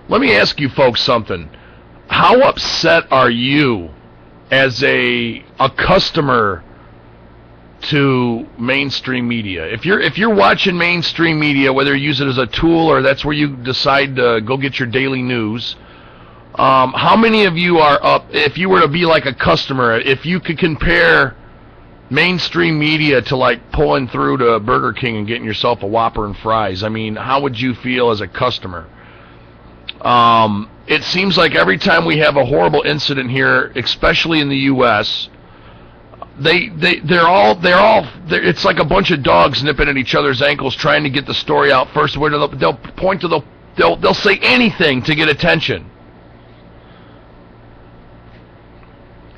Let me ask you folks something. How upset are you as a customer to mainstream media? If you're watching mainstream media, whether you use it as a tool or that's where you decide to go get your daily news, how many of you are up, if you were to be like a customer, if you could compare mainstream media to like pulling through to Burger King and getting yourself a Whopper and fries, I mean, how would you feel as a customer? It seems like every time we have a horrible incident here, especially in the U.S., it's like a bunch of dogs nipping at each other's ankles trying to get the story out first. Where they'll point to they'll say anything to get attention.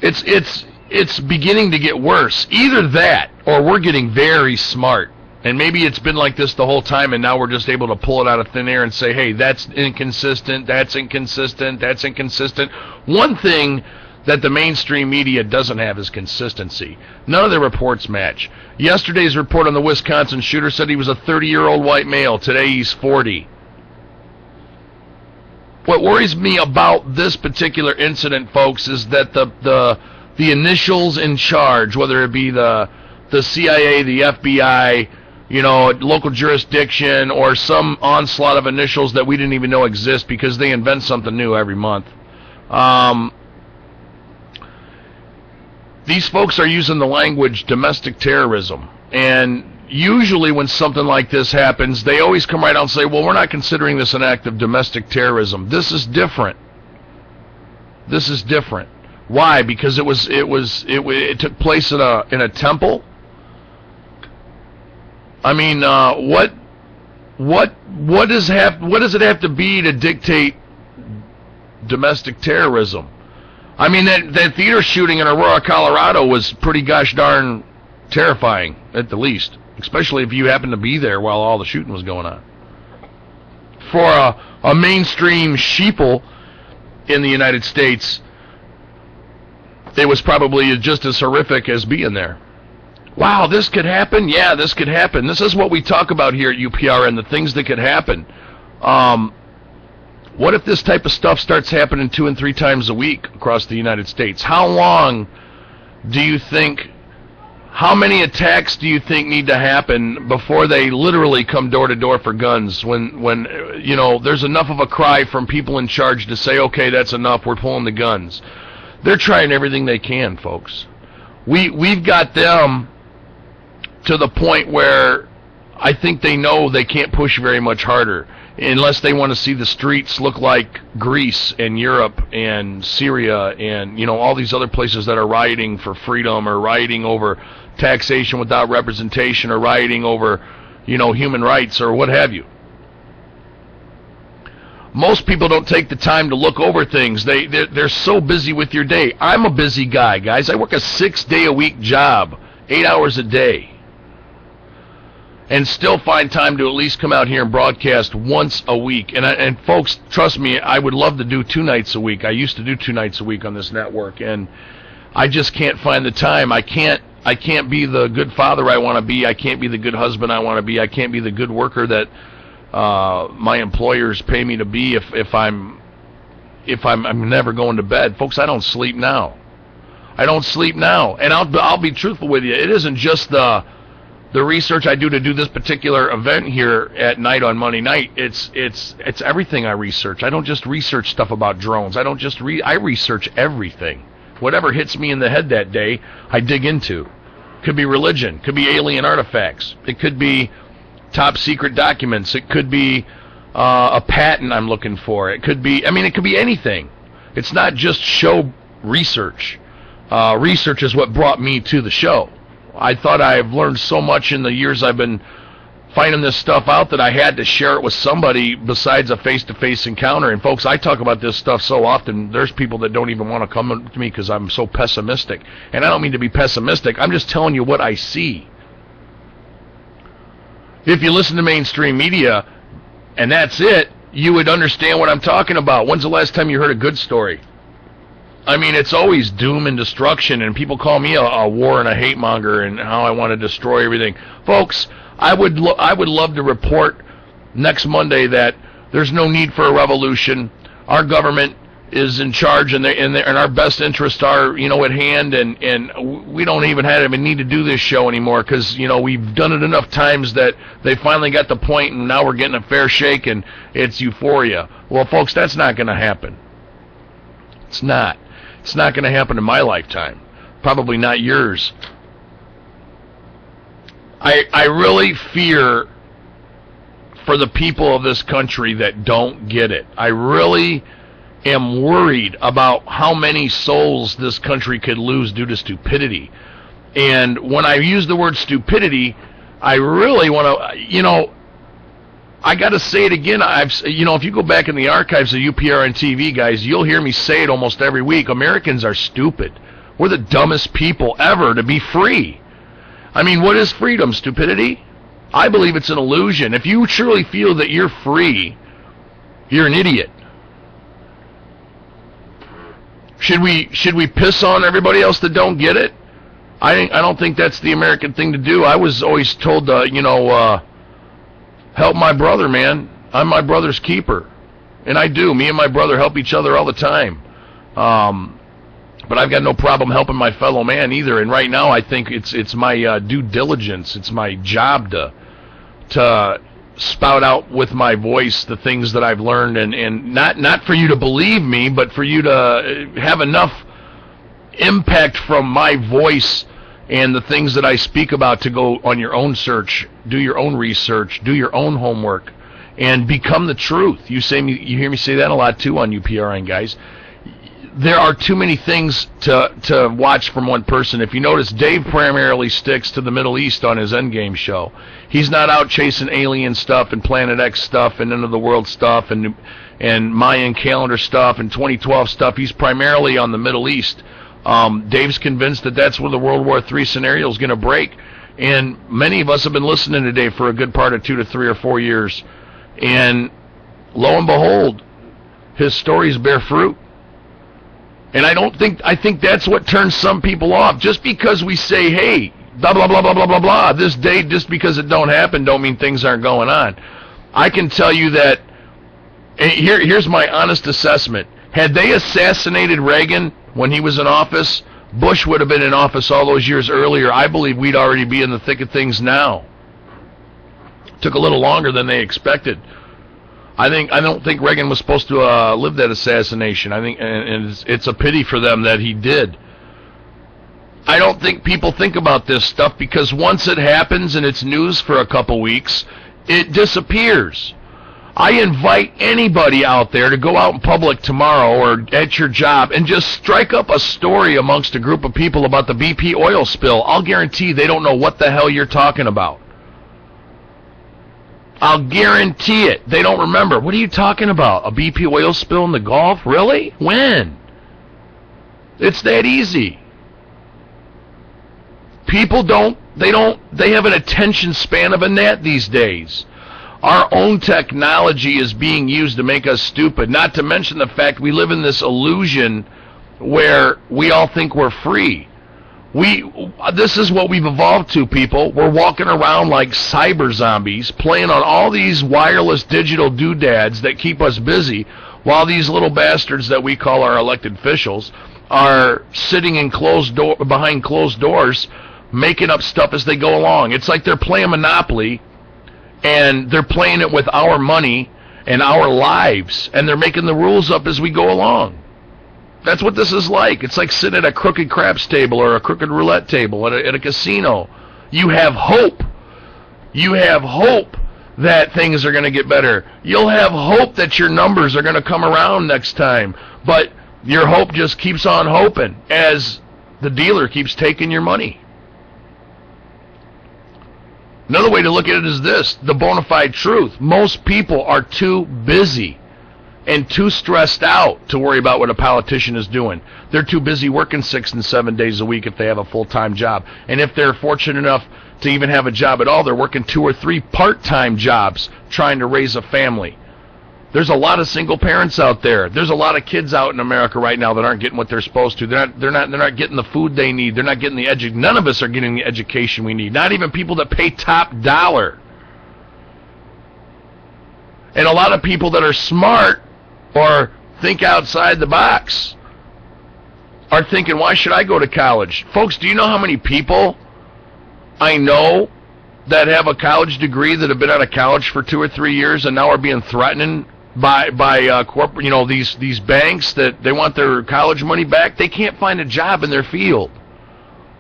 It's beginning to get worse. Either that, or we're getting very smart. And maybe it's been like this the whole time, and now we're just able to pull it out of thin air and say, hey, that's inconsistent, that's inconsistent, that's inconsistent. One thing that the mainstream media doesn't have is consistency. None of their reports match. Yesterday's report on the Wisconsin shooter said he was a 30-year-old white male. Today he's 40. What worries me about this particular incident, folks, is that the initials in charge, whether it be the CIA, the FBI, local jurisdiction, or some onslaught of initials that we didn't even know exist because they invent something new every month. These folks are using the language domestic terrorism. And usually when something like this happens, they always come right out and say, well, we're not considering this an act of domestic terrorism. This is different. This is different. Why? Because it took place in a temple. I mean, what does it have to be to dictate domestic terrorism? I mean, that theater shooting in Aurora, Colorado was pretty gosh darn terrifying, at the least, especially if you happened to be there while all the shooting was going on. For a mainstream sheeple in the United States, it was probably just as horrific as being there. Wow, this could happen? Yeah, this could happen. This is what we talk about here at UPRN, the things that could happen. What if this type of stuff starts happening 2 and 3 times a week across the United States? How long do you think, how many attacks do you think need to happen before they literally come door to door for guns? When there's enough of a cry from people in charge to say, okay, that's enough, we're pulling the guns. They're trying everything they can, folks. We've got them to the point where I think they know they can't push very much harder unless they want to see the streets look like Greece and Europe and Syria and all these other places that are rioting for freedom or rioting over taxation without representation or rioting over human rights or what have you. Most people don't take the time to look over things. They're so busy with your day. I'm a busy guy, guys. I work a 6-day-a-week job, 8 hours a day, and still find time to at least come out here and broadcast once a week. And folks, trust me, I would love to do 2 nights a week. I used to do 2 nights a week on this network, and I just can't find the time. I can't be the good father I want to be. I can't be the good husband I want to be. I can't be the good worker that my employers pay me to be if I'm never going to bed. Folks, I don't sleep now. I don't sleep now. And I'll be truthful with you. It isn't just the research I do to do this particular event here at night on Monday night. It's everything I research. I don't just research stuff about drones. I research everything. Whatever hits me in the head that day, I dig into. Could be religion, could be alien artifacts. It could be top secret documents. It could be a patent I'm looking for. It could be anything. It's not just show research. Research is what brought me to the show. I thought I've learned so much in the years I've been finding this stuff out that I had to share it with somebody besides a face-to-face encounter. And folks, I talk about this stuff so often, there's people that don't even want to come to me because I'm so pessimistic. And I don't mean to be pessimistic. I'm just telling you what I see. If you listen to mainstream media, and that's it, you would understand what I'm talking about. When's the last time you heard a good story? I mean, it's always doom and destruction, and people call me a war and a hate monger and how I want to destroy everything. Folks, I would love to report next Monday that there's no need for a revolution. our government is in charge and our best interests are, at hand, and we don't even need to do this show anymore because, we've done it enough times that they finally got the point and now we're getting a fair shake and it's euphoria. Well, folks, that's not going to happen. It's not. It's not going to happen in my lifetime. Probably not yours. I really fear for the people of this country that don't get it. I really am worried about how many souls this country could lose due to stupidity. And when I use the word stupidity, I really want to, I got to say it again. If you go back in the archives of UPRN TV, guys, you'll hear me say it almost every week. Americans are stupid. We're the dumbest people ever to be free. I mean, what is freedom? Stupidity? I believe it's an illusion. If you truly feel that you're free, you're an idiot. Should we piss on everybody else that don't get it? I don't think that's the American thing to do. I was always told to, help my brother, man. I'm my brother's keeper. And I do. Me and my brother help each other all the time. But I've got no problem helping my fellow man either. And right now I think it's my due diligence. It's my job to spout out with my voice the things that I've learned, and not for you to believe me, but for you to have enough impact from my voice and the things that I speak about to go on your own search, do your own research, do your own homework, and become the truth. You hear me say that a lot too on UPRN, guys. There are too many things to watch from one person. If you notice, Dave primarily sticks to the Middle East on his Endgame show. He's not out chasing alien stuff and Planet X stuff and end of the world stuff and Mayan calendar stuff and 2012 stuff. He's primarily on the Middle East. Dave's convinced that that's where the World War III scenario is going to break. And many of us have been listening to Dave for a good part of 2 to 3 or 4 years. And lo and behold, his stories bear fruit. And I think that's what turns some people off. Just because we say, hey, blah, blah, blah, blah, blah, blah, blah, this day, just because it don't happen, don't mean things aren't going on. I can tell you that, here's my honest assessment. Had they assassinated Reagan when he was in office, Bush would have been in office all those years earlier. I believe we'd already be in the thick of things now. Took a little longer than they expected. I don't think Reagan was supposed to live that assassination. I think, and it's a pity for them that he did. I don't think people think about this stuff because once it happens and it's news for a couple weeks, it disappears. I invite anybody out there to go out in public tomorrow or at your job and just strike up a story amongst a group of people about the BP oil spill. I'll guarantee they don't know what the hell you're talking about. I'll guarantee it. They don't remember. What are you talking about? A BP oil spill in the Gulf? Really? When? It's that easy. People they have an attention span of a gnat these days. Our own technology is being used to make us stupid, not to mention the fact we live in this illusion where we all think we're free. This is what we've evolved to, people. We're walking around like cyber zombies, playing on all these wireless digital doodads that keep us busy, while these little bastards that we call our elected officials are sitting in behind closed doors, making up stuff as they go along. It's like they're playing Monopoly, and they're playing it with our money and our lives, and they're making the rules up as we go along. That's what this is like. It's like sitting at a crooked craps table or a crooked roulette table at a casino. You have hope. You have hope that things are going to get better. You'll have hope that your numbers are going to come around next time. But your hope just keeps on hoping as the dealer keeps taking your money. Another way to look at it is this, the bona fide truth. Most people are too busy and too stressed out to worry about what a politician is doing. They're too busy working 6 and 7 days a week if they have a full-time job. And if they're fortunate enough to even have a job at all, they're working 2 or 3 part-time jobs trying to raise a family. There's a lot of single parents out there. There's a lot of kids out in America right now that aren't getting what they're supposed to. They're not getting the food they need. They're not getting the none of us are getting the education we need. Not even people that pay top dollar. And a lot of people that are smart or think outside the box are thinking, why should I go to college? Folks, do you know how many people I know that have a college degree that have been out of college for 2 or 3 years and now are being threatened by corporate, these banks that they want their college money back? They can't find a job in their field.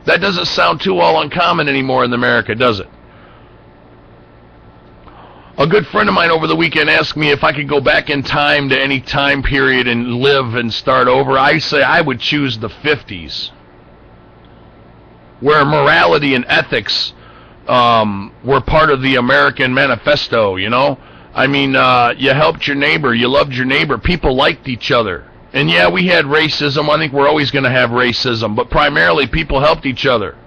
That doesn't sound too all uncommon anymore in America, does it? A good friend of mine over the weekend asked me if I could go back in time to any time period and live and start over. I say I would choose the 50s, where morality and ethics were part of the American manifesto, I mean, you helped your neighbor, you loved your neighbor, people liked each other. And yeah, we had racism. I think we're always going to have racism, but primarily people helped each other.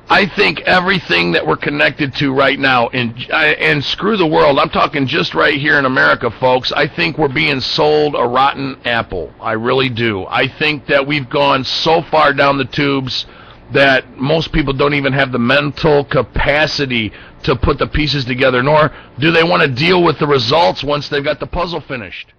I think everything that we're connected to right now, and screw the world, I'm talking just right here in America, folks, I think we're being sold a rotten apple. I really do. I think that we've gone so far down the tubes that most people don't even have the mental capacity to put the pieces together, nor do they want to deal with the results once they've got the puzzle finished.